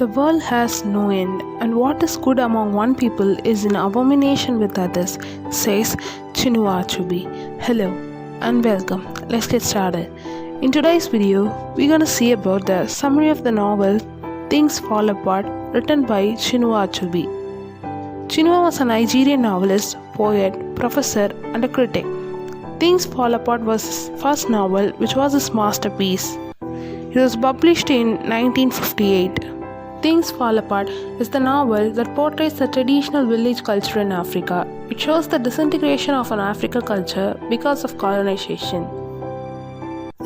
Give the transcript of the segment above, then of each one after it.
The world has no end, and what is good among one people is an abomination with others, says Chinua Achebe. Hello and welcome. Let's get started. In today's video, we're gonna see about the summary of the novel Things Fall Apart, written by Chinua Achebe. Chinua was a Nigerian novelist, poet, professor, and a critic. Things Fall Apart was his first novel, which was his masterpiece. It was published in 1958. Things Fall Apart is the novel that portrays the traditional village culture in Africa. It shows the disintegration of an African culture because of colonization.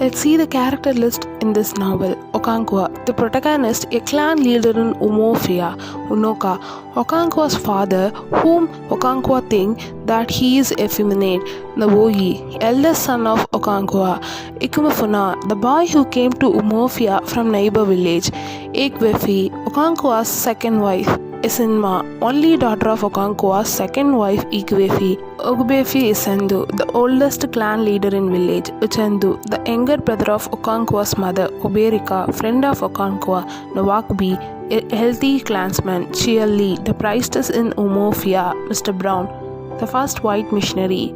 Let's see the character list in this novel. Okonkwo, the protagonist, a clan leader in Umuofia, Unoka. Okonkwo's father, whom Okonkwo thinks that he is effeminate. Nawoyi, eldest son of Okonkwo. Umuofia, the boy who came to Umuofia from neighbor village. Ikwefi, Okonkwo's second wife. Isinma, only daughter of Okonkwo's second wife Ikwefi. Ogbefi Isendu, the oldest clan leader in village. Uchendu, the younger brother of Okonkwo's mother. Oberika, friend of Okonkwo. Nawakbi, a healthy clansman. Chiali, the priestess in Umuofia. Mr. Brown, the first white missionary.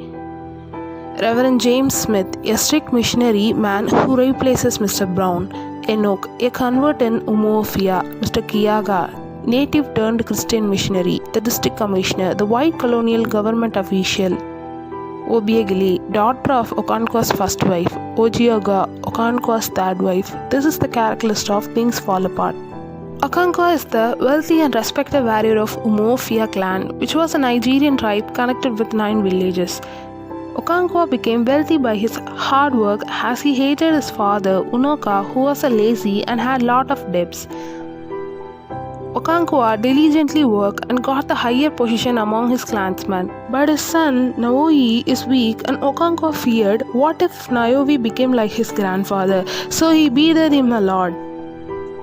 Reverend James Smith, a strict missionary man who replaces Mr. Brown. Enoch, a convert in Umuofia. Mr. Kiyaga, native turned Christian missionary. The district commissioner, the white colonial government official. Obiegili, daughter of Okonkwo's first wife. Ojioga, Okonkwo's third wife. This is the character list of Things Fall Apart. Okonkwo is the wealthy and respected warrior of Umuofia clan, which was a Nigerian tribe connected with 9 villages. Okonkwo became wealthy by his hard work as he hated his father, Unoka, who was a lazy and had lot of debts. Okonkwo diligently worked and got the higher position among his clansmen. But his son Nawoyi is weak, and Okonkwo feared what if Nawoyi became like his grandfather, so he beat him a lot.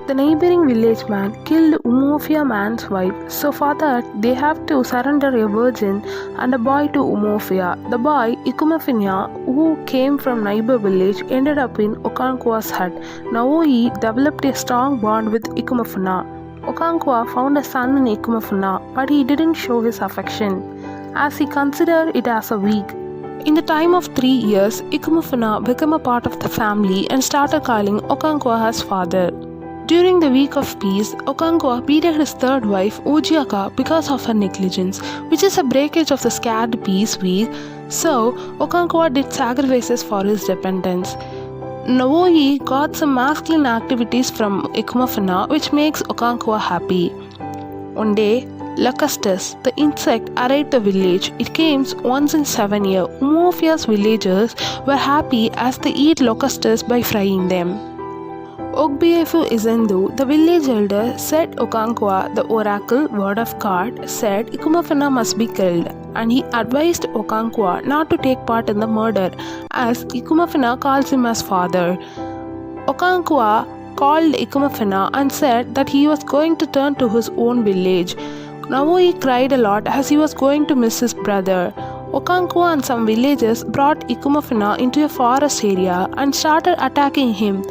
The neighboring village man killed Umuofia man's wife, so for that they have to surrender a virgin and a boy to Umuofia. The boy, Umuofia, who came from neighbor village, ended up in Okonkwo's hut. Nawoyi developed a strong bond with Umuofia. Okonkwo found a son in Umuofia, but he didn't show his affection, as he considered it as a weak. In the time of 3 years, Umuofia became a part of the family and started calling Okonkwo as father. During the week of peace, Okonkwo beated his third wife, Ojiaka, because of her negligence, which is a breakage of the scared peace week, so Okonkwo did sacrifices for his dependents. Nawoyi got some masculine activities from Umuofia, which makes Okonkwo happy. One day, Locustus, the insect, arrived the village. It came once in 7 years. Umuofia's villagers were happy as they eat locusts by frying them. Ogbefu Izendu, the village elder, said Okonkwo, the oracle, word of God, said Umuofia must be killed, and he advised Okonkwo not to take part in the murder, as Umuofia calls him as father. Okonkwo called Umuofia and said that he was going to turn to his own village. Nawoyi cried a lot as he was going to miss his brother. Okonkwo and some villagers brought Umuofia into a forest area and started attacking him.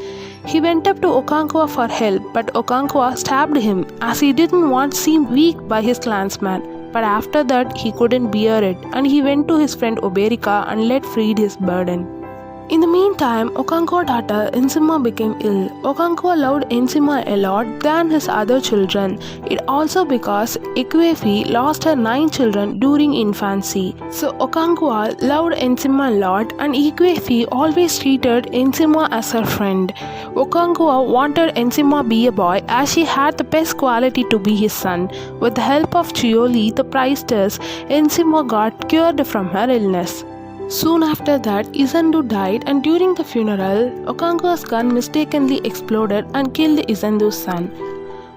He went up to Okonkwo for help, but Okonkwo stabbed him as he didn't want to seem weak by his clansmen. But after that, he couldn't bear it, and he went to his friend Oberika and let free his burden. In the meantime, Okonkwo's daughter Nsima became ill. Okonkwo loved Nsima a lot than his other children. It also because Ikwefi lost her 9 children during infancy. So Okonkwo loved Nsima a lot, and Ikwefi always treated Nsima as her friend. Okonkwo wanted Nsima be a boy as she had the best quality to be his son. With the help of Chioli, the priestess, Nsima got cured from her illness. Soon after that, Izendu died, and during the funeral, Okonkwo's gun mistakenly exploded and killed Izendu's son.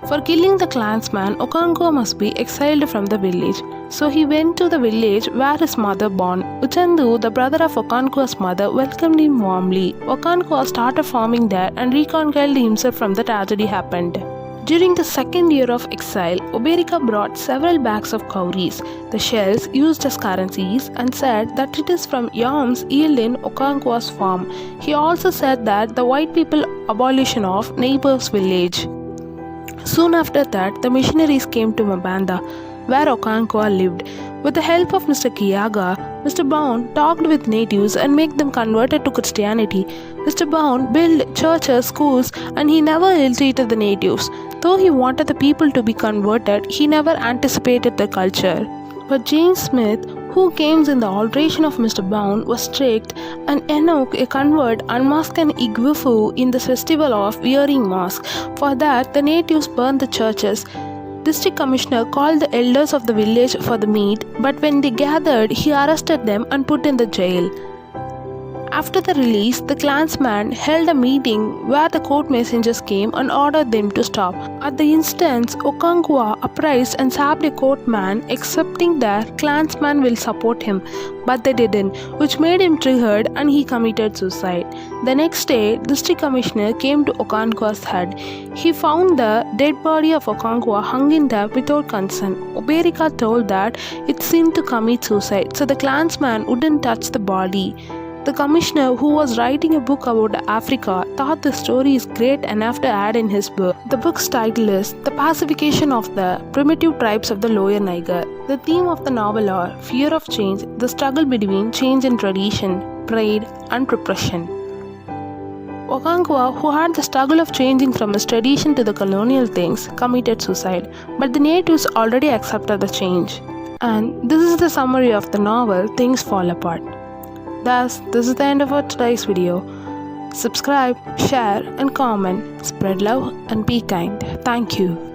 For killing the clansman, Okonkwo must be exiled from the village. So he went to the village where his mother born. Uchendu, the brother of Okonkwo's mother, welcomed him warmly. Okonkwo started farming there and reconciled himself from the tragedy happened. During the second year of exile, Oberika brought several bags of cowries, the shells used as currencies, and said that it is from yams yielded in Okonkwo's farm. He also said that the white people abolition of neighbor's village. Soon after that, the missionaries came to Mabanda, where Okonkwo lived. With the help of Mr. Kiyaga, Mr. Brown talked with natives and made them converted to Christianity. Mr. Brown built churches, schools, and he never ill-treated the natives. Though he wanted the people to be converted, he never anticipated the culture. But James Smith, who came in the alteration of Mr. Brown, was strict, and Enoch, a convert, unmasked an Igwifu in the festival of wearing masks. For that, the natives burned the churches. District Commissioner called the elders of the village for the meet, but when they gathered, he arrested them and put in the jail. After the release, the clansmen held a meeting where the court messengers came and ordered them to stop. At the instance, Okonkwo uprised and stabbed a courtman, accepting that clansmen will support him, but they didn't, which made him triggered and he committed suicide. The next day, District Commissioner came to Okonkwo's head. He found the dead body of Okonkwo hung in there without consent. Oberika told that it seemed to commit suicide, so the clansman wouldn't touch the body. The commissioner, who was writing a book about Africa, thought the story is great enough to add in his book. The book's title is The Pacification of the Primitive Tribes of the Lower Niger. The theme of the novel are fear of change, the struggle between change and tradition, pride, and repression. Okonkwo, who had the struggle of changing from his tradition to the colonial things, committed suicide, but the natives already accepted the change. And this is the summary of the novel Things Fall Apart. Thus, this is the end of our today's video. Subscribe, share, and comment. Spread love and be kind. Thank you.